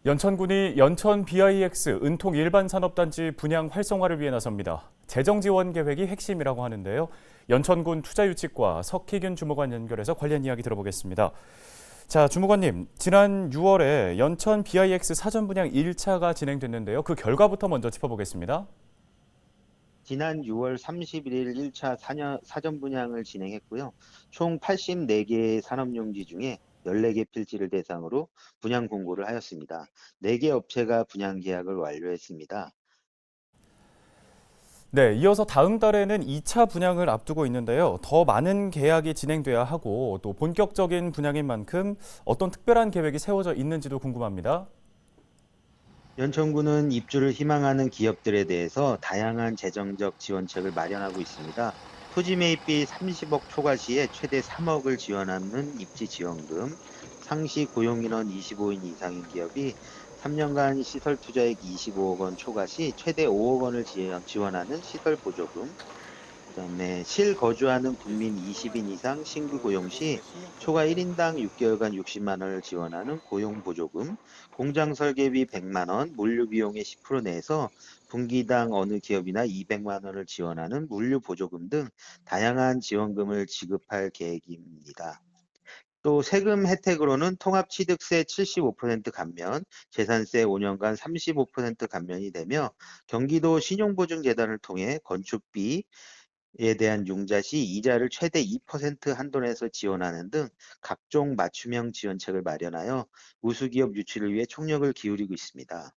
연천군이 연천 BIX 은통 일반 산업단지 분양 활성화를 위해 나섭니다. 재정 지원 계획이 핵심이라고 하는데요. 연천군 투자유치과 석희균 주무관 연결해서 관련 이야기 들어보겠습니다. 자, 주무관님, 지난 6월에 연천 BIX 사전 분양 1차가 진행됐는데요. 그 결과부터 먼저 짚어보겠습니다. 지난 6월 31일 1차 사전 분양을 진행했고요. 총 84개의 산업용지 중에 14개 필지를 대상으로 분양 공고를 하였습니다. 4개 업체가 분양 계약을 완료했습니다. 네, 이어서 다음 달에는 2차 분양을 앞두고 있는데요. 더 많은 계약이 진행돼야 하고 또 본격적인 분양인 만큼 어떤 특별한 계획이 세워져 있는지도 궁금합니다. 연천구는 입주를 희망하는 기업들에 대해서 다양한 재정적 지원책을 마련하고 있습니다. 토지 매입비 30억 초과 시에 최대 3억을 지원하는 입지 지원금, 상시 고용인원 25인 이상인 기업이 3년간 시설 투자액 25억 원 초과 시 최대 5억 원을 지원하는 시설 보조금, 그다음에 실거주하는 국민 20인 이상 신규 고용 시 초과 1인당 6개월간 60만 원을 지원하는 고용 보조금, 공장 설계비 100만 원, 물류 비용의 10% 내에서 분기당 어느 기업이나 200만 원을 지원하는 물류 보조금 등 다양한 지원금을 지급할 계획입니다. 또 세금 혜택으로는 통합취득세 75% 감면, 재산세 5년간 35% 감면이 되며 경기도 신용보증재단을 통해 건축비, 에 대한 융자 시 이자를 최대 2% 한도내에서 지원하는 등 각종 맞춤형 지원책을 마련하여 우수기업 유치를 위해 총력을 기울이고 있습니다.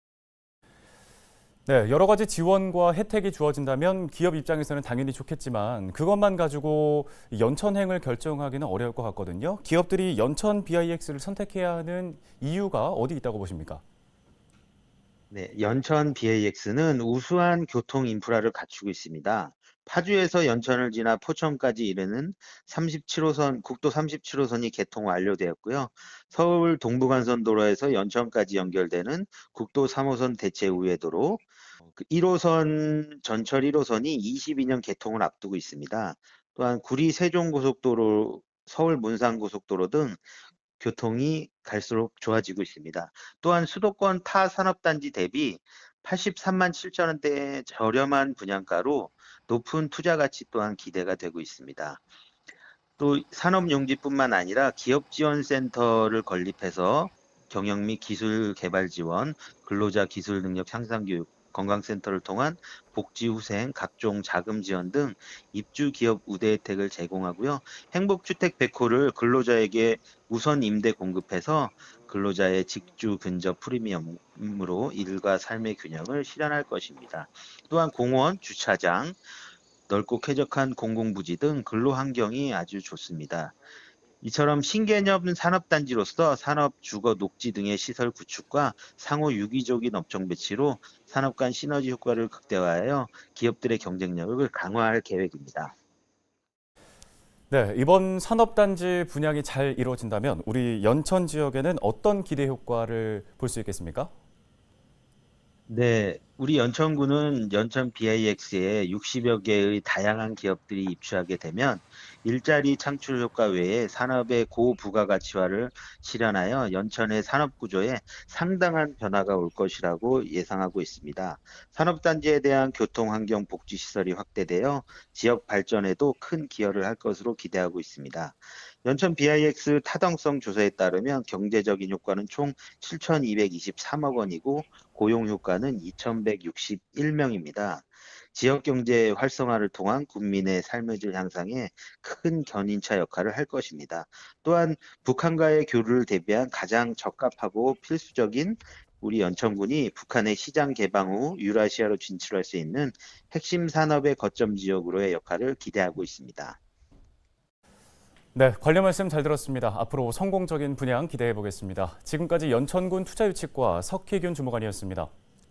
네, 여러 가지 지원과 혜택이 주어진다면 기업 입장에서는 당연히 좋겠지만 그것만 가지고 연천행을 결정하기는 어려울 것 같거든요. 기업들이 연천 BIX를 선택해야 하는 이유가 어디 있다고 보십니까? 네, 연천 BAX는 우수한 교통 인프라를 갖추고 있습니다. 파주에서 연천을 지나 포천까지 이르는 37호선, 국도 37호선이 개통 완료되었고요. 서울 동부간선도로에서 연천까지 연결되는 국도 3호선 대체 우회도로, 1호선 전철 1호선이 22년 개통을 앞두고 있습니다. 또한 구리 세종고속도로, 서울 문산고속도로 등 교통이 갈수록 좋아지고 있습니다. 또한 수도권 타 산업단지 대비 83만 7천 원대의 저렴한 분양가로 높은 투자 가치 또한 기대가 되고 있습니다. 또 산업용지뿐만 아니라 기업지원센터를 건립해서 경영 및 기술 개발 지원, 근로자 기술 능력 향상 교육, 건강센터를 통한 복지 후생, 각종 자금 지원 등 입주 기업 우대 혜택을 제공하고요. 행복주택 100호를 근로자에게 우선 임대 공급해서 근로자의 직주 근접 프리미엄으로 일과 삶의 균형을 실현할 것입니다. 또한 공원, 주차장, 넓고 쾌적한 공공부지 등 근로 환경이 아주 좋습니다. 이처럼 신개념 산업단지로서 산업, 주거, 녹지 등의 시설 구축과 상호 유기적인 업종 배치로 산업 간 시너지 효과를 극대화하여 기업들의 경쟁력을 강화할 계획입니다. 네, 이번 산업단지 분양이 잘 이루어진다면 우리 연천 지역에는 어떤 기대 효과를 볼 수 있겠습니까? 네, 우리 연천구는 연천 BIX에 60여 개의 다양한 기업들이 입주하게 되면 일자리 창출 효과 외에 산업의 고부가가치화를 실현하여 연천의 산업 구조에 상당한 변화가 올 것이라고 예상하고 있습니다. 산업단지에 대한 교통환경 복지시설이 확대되어 지역 발전에도 큰 기여를 할 것으로 기대하고 있습니다. 연천 BIX 타당성 조사에 따르면 경제적인 효과는 총 7,223억 원이고 고용 효과는 2,161명입니다. 지역 경제 활성화를 통한 국민의 삶의 질 향상에 큰 견인차 역할을 할 것입니다. 또한 북한과의 교류를 대비한 가장 적합하고 필수적인 우리 연천군이 북한의 시장 개방 후 유라시아로 진출할 수 있는 핵심 산업의 거점 지역으로의 역할을 기대하고 있습니다. 네, 관련 말씀 잘 들었습니다. 앞으로 성공적인 분양 기대해 보겠습니다. 지금까지 연천군 투자유치과 석희균 주무관이었습니다.